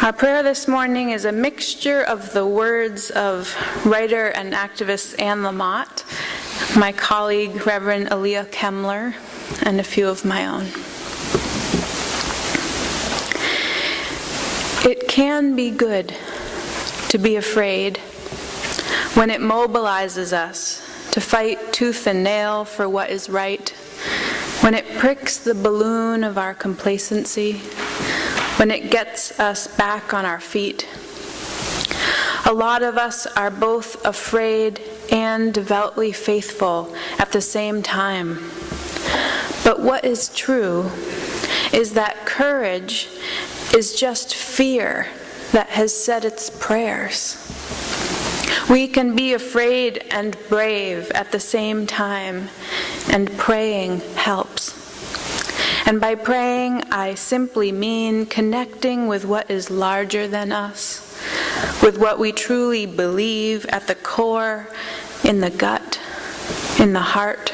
Our prayer this morning is a mixture of the words of writer and activist Anne Lamott, my colleague Reverend Aaliyah Kemmler, and a few of my own. It can be good to be afraid when it mobilizes us to fight tooth and nail for what is right, when it pricks the balloon of our complacency, when it gets us back on our feet. A lot of us are both afraid and devoutly faithful at the same time. But what is true is that courage is just fear that has said its prayers. We can be afraid and brave at the same time, and praying helps. And by praying, I simply mean connecting with what is larger than us, with what we truly believe at the core, in the gut, in the heart,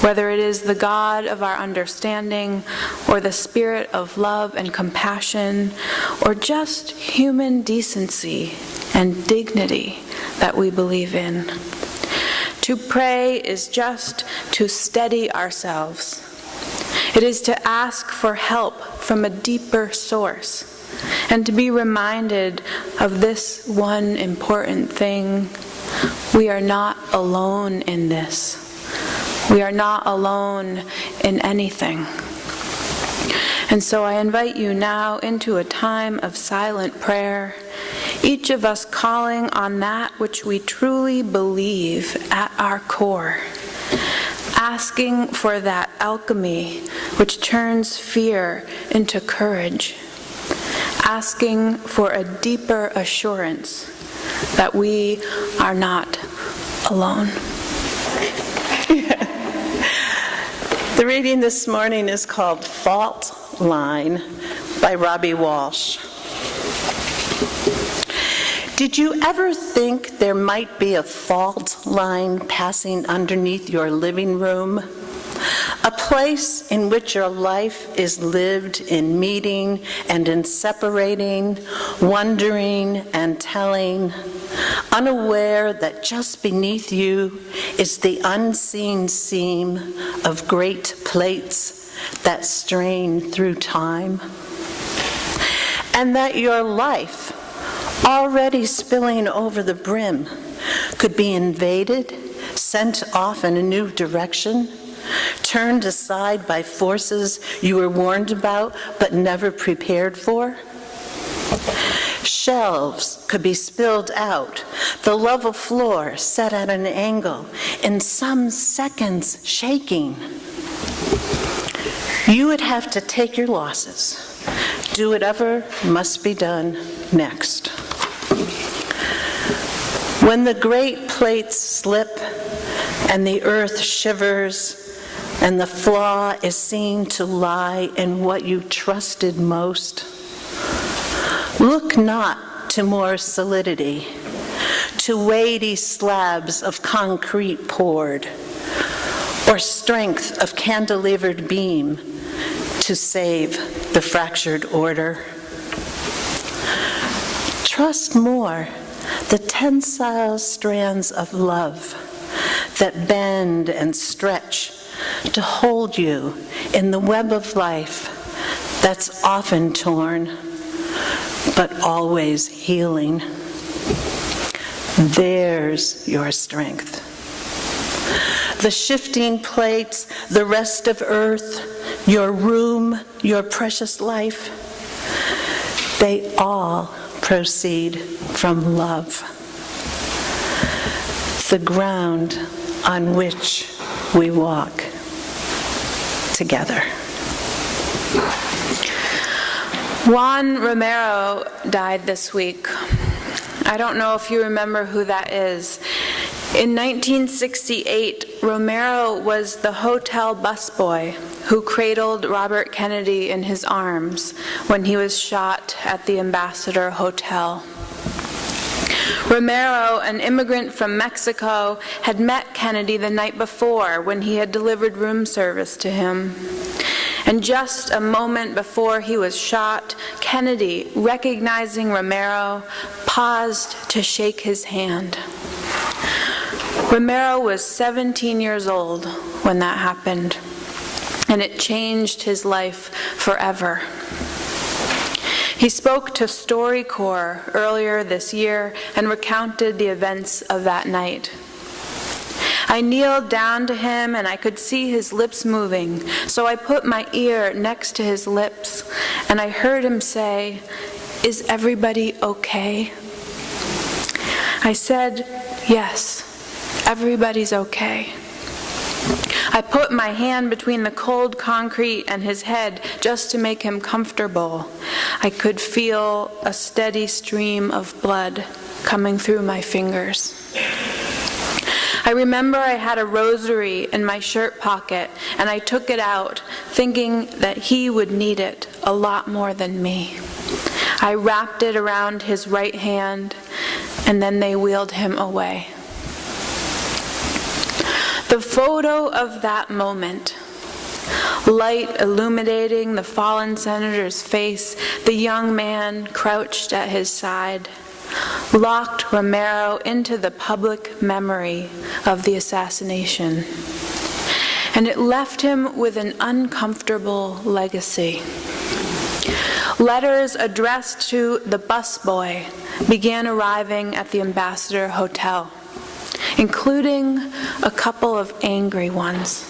whether it is the God of our understanding, or the spirit of love and compassion, or just human decency and dignity that we believe in. To pray is just to steady ourselves. It is to ask for help from a deeper source, and to be reminded of this one important thing: we are not alone in this. We are not alone in anything. And so I invite you now into a time of silent prayer, each of us calling on that which we truly believe at our core, asking for that alchemy which turns fear into courage, asking for a deeper assurance that we are not alone. The reading this morning is called Fault Line by Robbie Walsh. Did you ever think there might be a fault line passing underneath your living room? A place in which your life is lived in meeting and in separating, wondering and telling, unaware that just beneath you is the unseen seam of great plates that strain through time, and that your life, already spilling over the brim, could be invaded, sent off in a new direction, turned aside by forces you were warned about but never prepared for. Shelves could be spilled out, the level floor set at an angle, in some seconds shaking. You would have to take your losses, do whatever must be done next. When the great plates slip and the earth shivers and the flaw is seen to lie in what you trusted most, look not to more solidity, to weighty slabs of concrete poured, or strength of cantilevered beam to save the fractured order. Trust more the tensile strands of love that bend and stretch to hold you in the web of life that's often torn, but always healing. There's your strength. The shifting plates, the rest of earth, your room, your precious life, they all proceed from love, the ground on which we walk together. Juan Romero died this week. I don't know if you remember who that is. In 1968, Romero was the hotel busboy who cradled Robert Kennedy in his arms when he was shot at the Ambassador Hotel. Romero, an immigrant from Mexico, had met Kennedy the night before when he had delivered room service to him. And just a moment before he was shot, Kennedy, recognizing Romero, paused to shake his hand. Romero was 17 years old when that happened, and it changed his life forever. He spoke to StoryCorps earlier this year and recounted the events of that night. I kneeled down to him and I could see his lips moving, so I put my ear next to his lips and I heard him say, "Is everybody okay?" I said, "Yes, everybody's okay." I put my hand between the cold concrete and his head just to make him comfortable. I could feel a steady stream of blood coming through my fingers. I remember I had a rosary in my shirt pocket, and I took it out, thinking that he would need it a lot more than me. I wrapped it around his right hand, and then they wheeled him away. The photo of that moment, light illuminating the fallen senator's face, the young man crouched at his side, locked Romero into the public memory of the assassination. And it left him with an uncomfortable legacy. Letters addressed to the busboy began arriving at the Ambassador Hotel, including a couple of angry ones.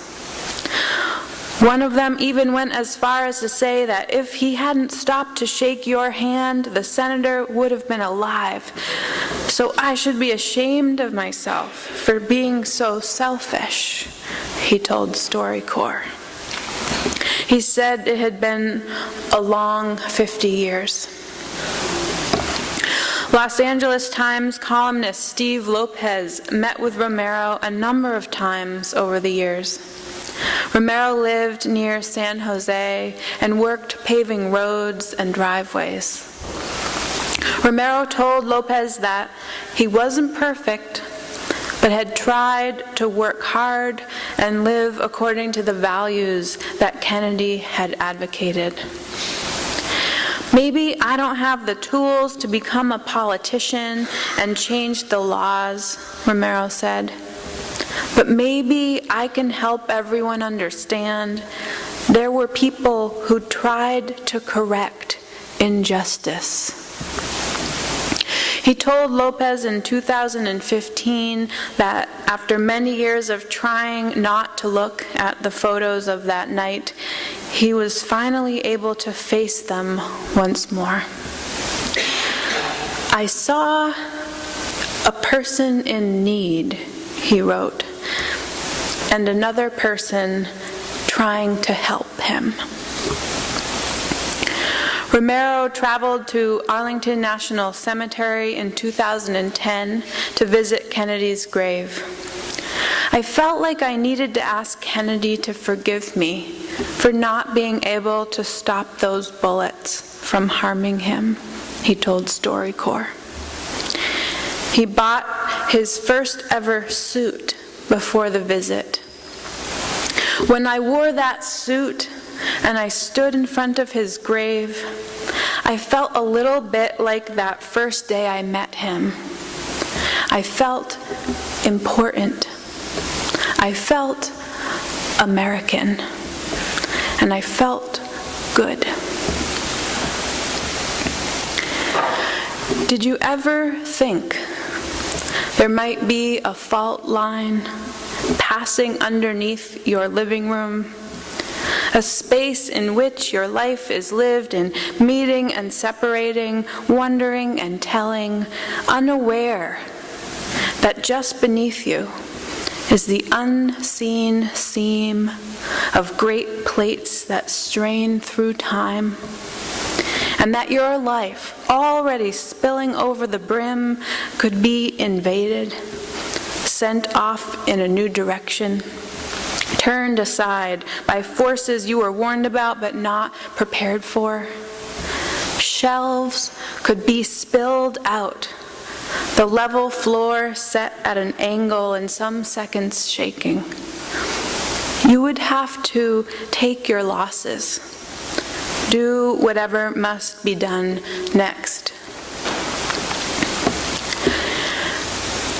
One of them even went as far as to say that if he hadn't stopped to shake your hand, the senator would have been alive. So I should be ashamed of myself for being so selfish, he told StoryCorps. He said it had been a long 50 years. Los Angeles Times columnist Steve Lopez met with Romero a number of times over the years. Romero lived near San Jose and worked paving roads and driveways. Romero told Lopez that he wasn't perfect, but had tried to work hard and live according to the values that Kennedy had advocated. Maybe I don't have the tools to become a politician and change the laws, Romero said, but maybe I can help everyone understand there were people who tried to correct injustice. He told Lopez in 2015 that after many years of trying not to look at the photos of that night, he was finally able to face them once more. I saw a person in need, he wrote, and another person trying to help him. Romero traveled to Arlington National Cemetery in 2010 to visit Kennedy's grave. I felt like I needed to ask Kennedy to forgive me for not being able to stop those bullets from harming him, he told StoryCorps. He bought his first ever suit before the visit. When I wore that suit and I stood in front of his grave, I felt a little bit like that first day I met him. I felt important. I felt American. And I felt good. Did you ever think there might be a fault line passing underneath your living room? A space in which your life is lived in meeting and separating, wondering and telling, unaware that just beneath you is the unseen seam of great plates that strain through time, and that your life, already spilling over the brim, could be invaded, sent off in a new direction, turned aside by forces you were warned about but not prepared for. Shelves could be spilled out, the level floor set at an angle and some seconds shaking. you would have to take your losses, do whatever must be done next.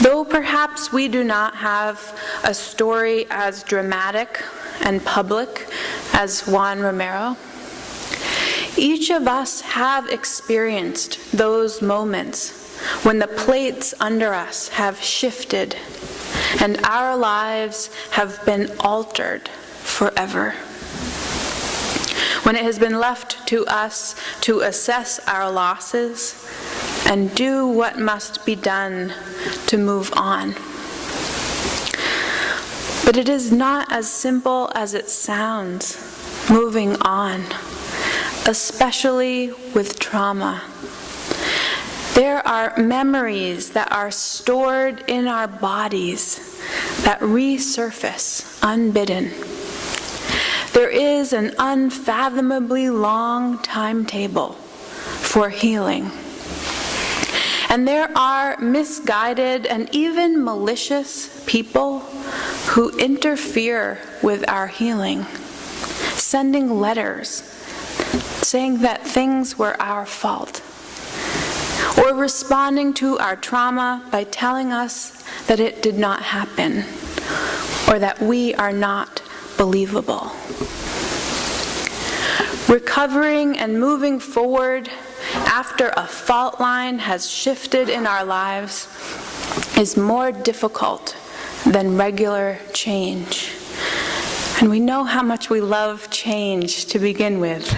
Though perhaps we do not have a story as dramatic and public as Juan Romero, each of us have experienced those moments when the plates under us have shifted and our lives have been altered forever. When it has been left to us to assess our losses and do what must be done to move on. But it is not as simple as it sounds, moving on, especially with trauma. There are memories that are stored in our bodies that resurface unbidden. There is an unfathomably long timetable for healing. And there are misguided and even malicious people who interfere with our healing, sending letters saying that things were our fault, or responding to our trauma by telling us that it did not happen, or that we are not believable. Recovering and moving forward after a fault line has shifted in our lives is more difficult than regular change. And we know how much we love change to begin with.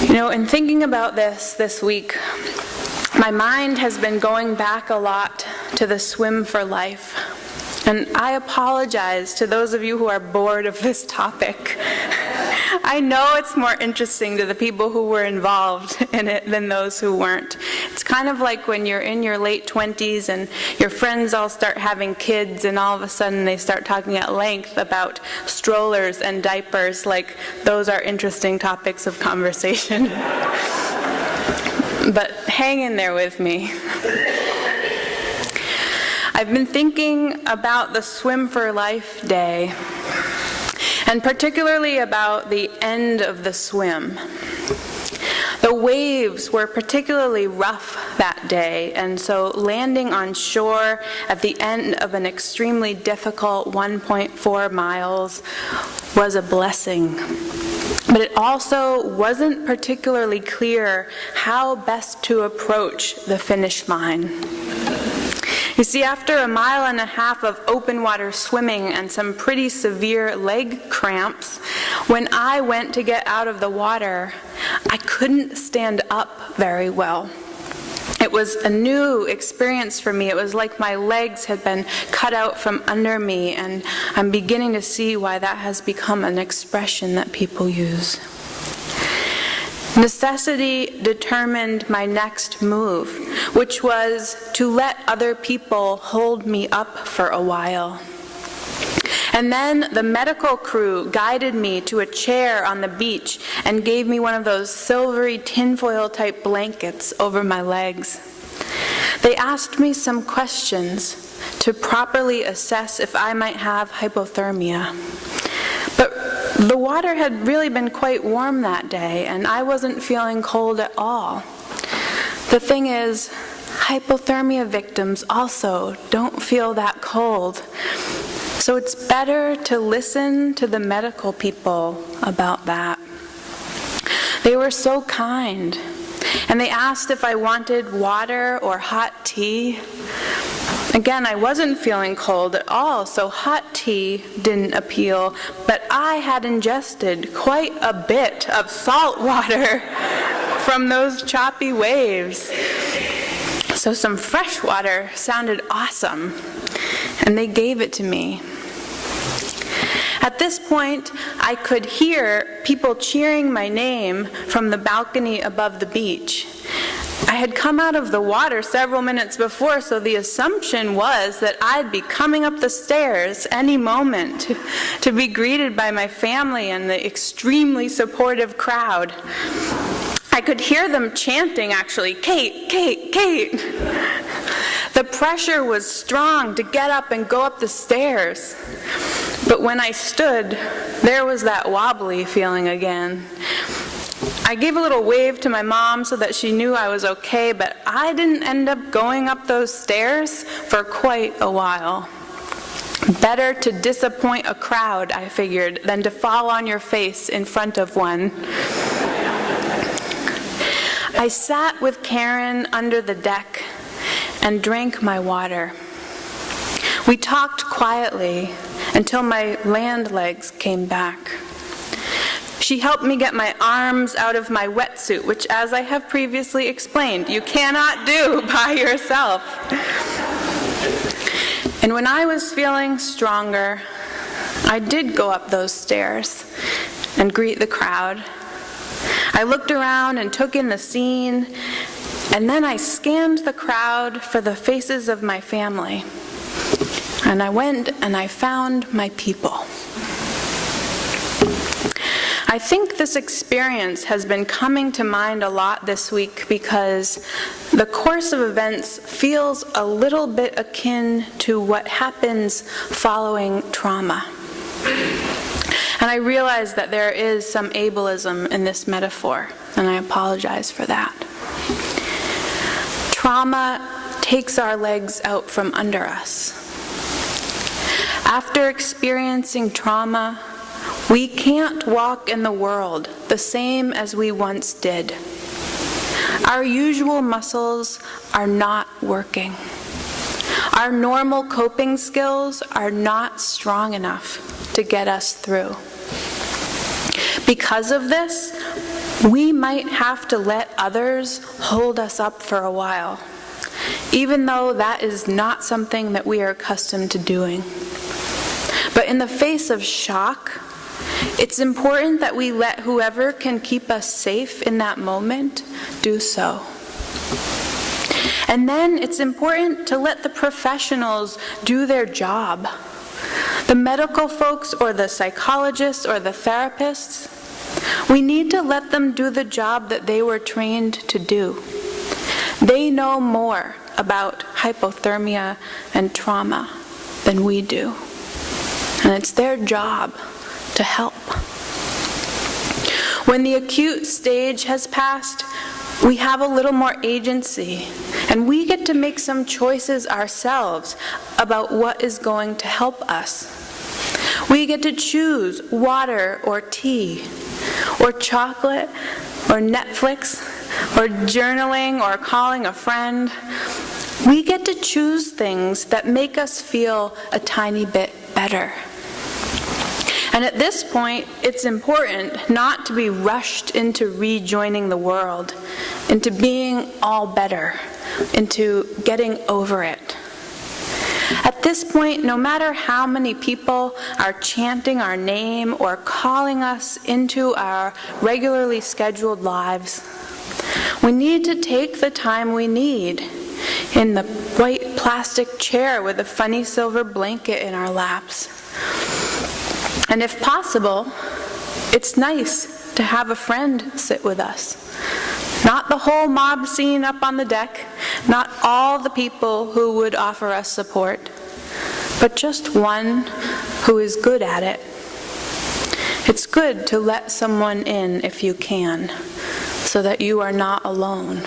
You know, in thinking about this week, my mind has been going back a lot to the Swim for Life. And I apologize to those of you who are bored of this topic. I know it's more interesting to the people who were involved in it than those who weren't. It's kind of like when you're in your late 20s and your friends all start having kids and all of a sudden they start talking at length about strollers and diapers, like those are interesting topics of conversation. But hang in there with me. I've been thinking about the Swim for Life Day, and particularly about the end of the swim. The waves were particularly rough that day, and so landing on shore at the end of an extremely difficult 1.4 miles was a blessing. But it also wasn't particularly clear how best to approach the finish line. You see, after a mile and a half of open water swimming and some pretty severe leg cramps, when I went to get out of the water, I couldn't stand up very well. It was a new experience for me. It was like my legs had been cut out from under me, and I'm beginning to see why that has become an expression that people use. Necessity determined my next move, which was to let other people hold me up for a while. And then the medical crew guided me to a chair on the beach and gave me one of those silvery tinfoil type blankets over my legs. They asked me some questions to properly assess if I might have hypothermia. But the water had really been quite warm that day, and I wasn't feeling cold at all. The thing is, hypothermia victims also don't feel that cold. So it's better to listen to the medical people about that. They were so kind, and they asked if I wanted water or hot tea. Again, I wasn't feeling cold at all, so hot tea didn't appeal, but I had ingested quite a bit of salt water from those choppy waves. So some fresh water sounded awesome, and they gave it to me. At this point, I could hear people cheering my name from the balcony above the beach. I had come out of the water several minutes before, so the assumption was that I'd be coming up the stairs any moment to be greeted by my family and the extremely supportive crowd. I could hear them chanting, actually, "Kate, Kate, Kate." The pressure was strong to get up and go up the stairs. But when I stood, there was that wobbly feeling again. I gave a little wave to my mom so that she knew I was okay, but I didn't end up going up those stairs for quite a while. Better to disappoint a crowd, I figured, than to fall on your face in front of one. I sat with Karen under the deck and drank my water. We talked quietly until my land legs came back. She helped me get my arms out of my wetsuit, which, as I have previously explained, you cannot do by yourself. And when I was feeling stronger, I did go up those stairs and greet the crowd. I looked around and took in the scene, and then I scanned the crowd for the faces of my family. And I went and I found my people. I think this experience has been coming to mind a lot this week because the course of events feels a little bit akin to what happens following trauma. And I realize that there is some ableism in this metaphor, and I apologize for that. Trauma takes our legs out from under us. After experiencing trauma, we can't walk in the world the same as we once did. Our usual muscles are not working. Our normal coping skills are not strong enough to get us through. Because of this, we might have to let others hold us up for a while, even though that is not something that we are accustomed to doing. But in the face of shock, it's important that we let whoever can keep us safe in that moment do so. And then it's important to let the professionals do their job. The medical folks or the psychologists or the therapists, we need to let them do the job that they were trained to do. They know more about hypothermia and trauma than we do. And it's their job to help. When the acute stage has passed, we have a little more agency, and we get to make some choices ourselves about what is going to help us. We get to choose water or tea, or chocolate, or Netflix, or journaling, or calling a friend. We get to choose things that make us feel a tiny bit better. And at this point, it's important not to be rushed into rejoining the world, into being all better, into getting over it. At this point, no matter how many people are chanting our name or calling us into our regularly scheduled lives, we need to take the time we need in the white plastic chair with a funny silver blanket in our laps. And if possible, it's nice to have a friend sit with us. Not the whole mob scene up on the deck, not all the people who would offer us support, but just one who is good at it. It's good to let someone in if you can, so that you are not alone.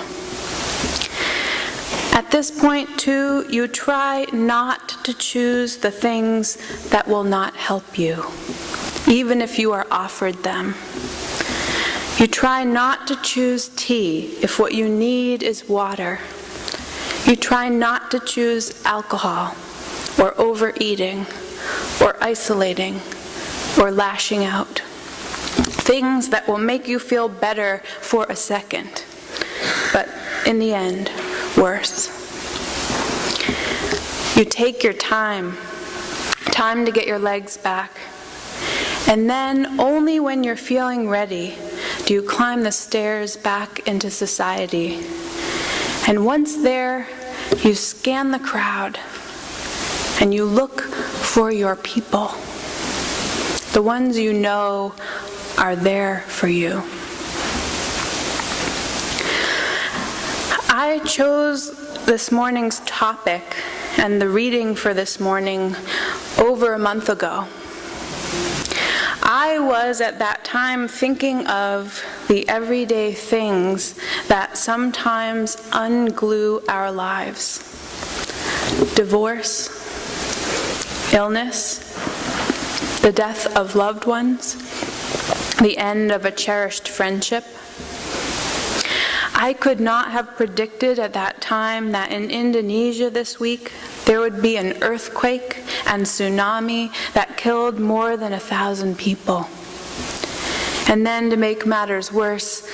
At this point, too, you try not to choose the things that will not help you, even if you are offered them. You try not to choose tea if what you need is water. You try not to choose alcohol, or overeating, or isolating, or lashing out. Things that will make you feel better for a second, but in the end, worse. You take your time to get your legs back, and then only when you're feeling ready do you climb the stairs back into society. And once there, you scan the crowd, and you look for your people, the ones you know are there for you. I chose this morning's topic and the reading for this morning over a month ago. I was at that time thinking of the everyday things that sometimes unglue our lives. Divorce, illness, the death of loved ones, the end of a cherished friendship. I could not have predicted at that time that in Indonesia this week there would be an earthquake and tsunami that killed more than 1,000 people. And then, to make matters worse,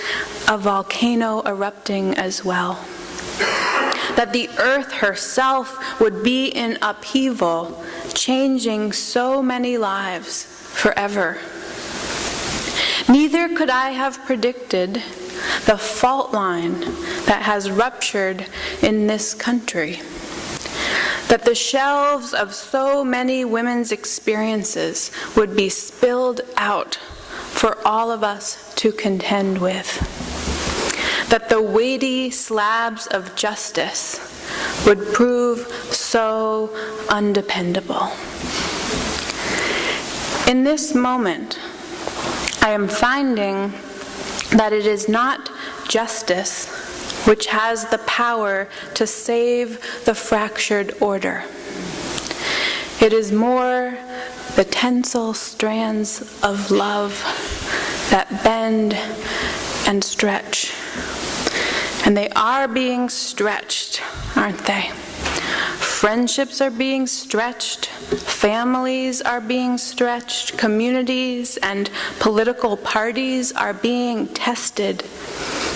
a volcano erupting as well. That the earth herself would be in upheaval, changing so many lives forever. Neither could I have predicted the fault line that has ruptured in this country. That the shelves of so many women's experiences would be spilled out for all of us to contend with. That the weighty slabs of justice would prove so undependable. In this moment, I am finding that it is not justice which has the power to save the fractured order. It is more the tensile strands of love that bend and stretch. And they are being stretched, aren't they? Friendships are being stretched, families are being stretched, communities and political parties are being tested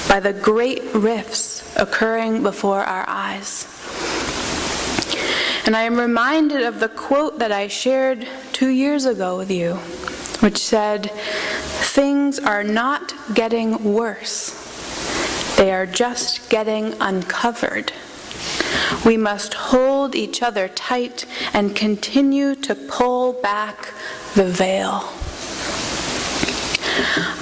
by the great rifts occurring before our eyes. And I am reminded of the quote that I shared 2 years ago with you, which said, "Things are not getting worse. They are just getting uncovered. We must hold each other tight and continue to pull back the veil."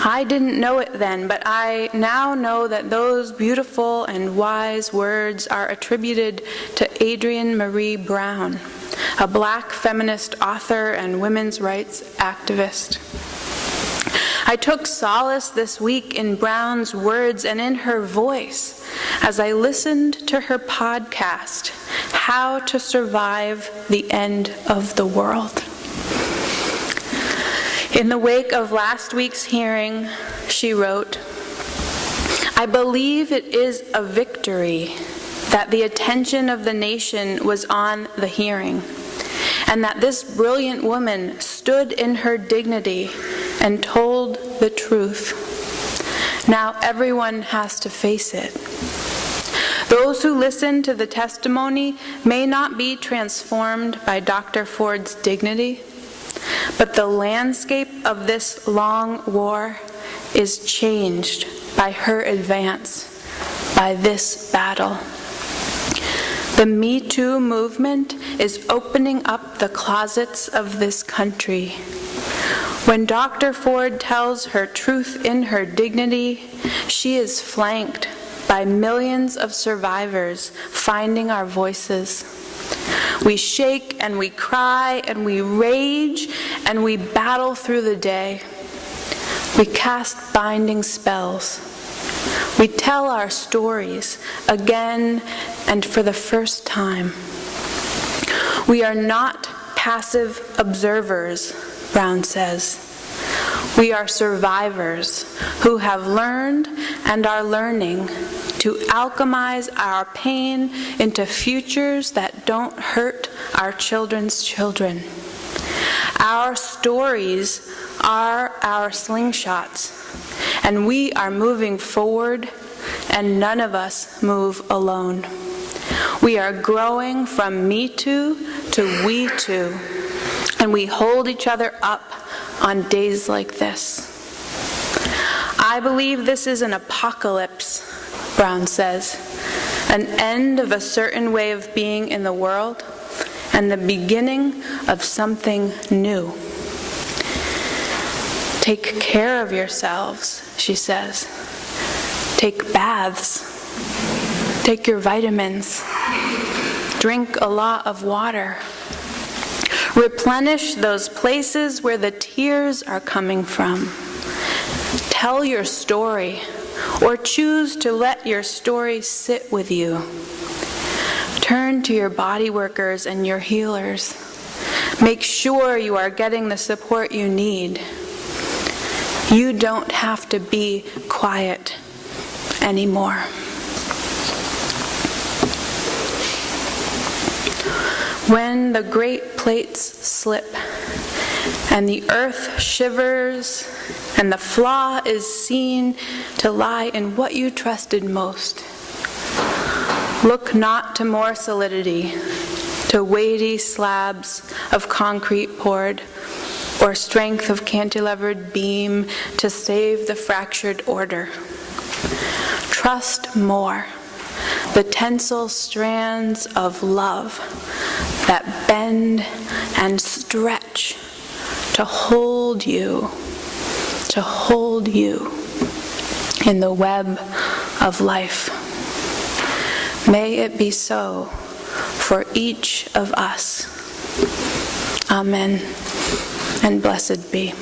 I didn't know it then, but I now know that those beautiful and wise words are attributed to Adrienne Marie Brown, a Black feminist author and women's rights activist. I took solace this week in Brown's words and in her voice as I listened to her podcast, How to Survive the End of the World. In the wake of last week's hearing, she wrote, "I believe it is a victory that the attention of the nation was on the hearing, and that this brilliant woman stood in her dignity and told the truth. Now everyone has to face it. Those who listen to the testimony may not be transformed by Dr. Ford's dignity, but the landscape of this long war is changed by her advance, by this battle. The Me Too movement is opening up the closets of this country. When Dr. Ford tells her truth in her dignity, she is flanked by millions of survivors finding our voices. We shake and we cry and we rage and we battle through the day. We cast binding spells. We tell our stories again and for the first time. We are not passive observers, Brown says. We are survivors who have learned and are learning to alchemize our pain into futures that don't hurt our children's children. Our stories are our slingshots, and we are moving forward, and none of us move alone. We are growing from Me Too to We Too, and we hold each other up on days like this. I believe this is an apocalypse, Brown says, an end of a certain way of being in the world, and the beginning of something new. Take care of yourselves, she says. Take baths. Take your vitamins. Drink a lot of water. Replenish those places where the tears are coming from. Tell your story, or choose to let your story sit with you. Turn to your body workers and your healers. Make sure you are getting the support you need. You don't have to be quiet anymore. When the great plates slip, and the earth shivers, and the flaw is seen to lie in what you trusted most, look not to more solidity, to weighty slabs of concrete poured, or strength of cantilevered beam to save the fractured order. Trust more the tensile strands of love that bend and stretch to hold you in the web of life. May it be so for each of us. Amen, and blessed be.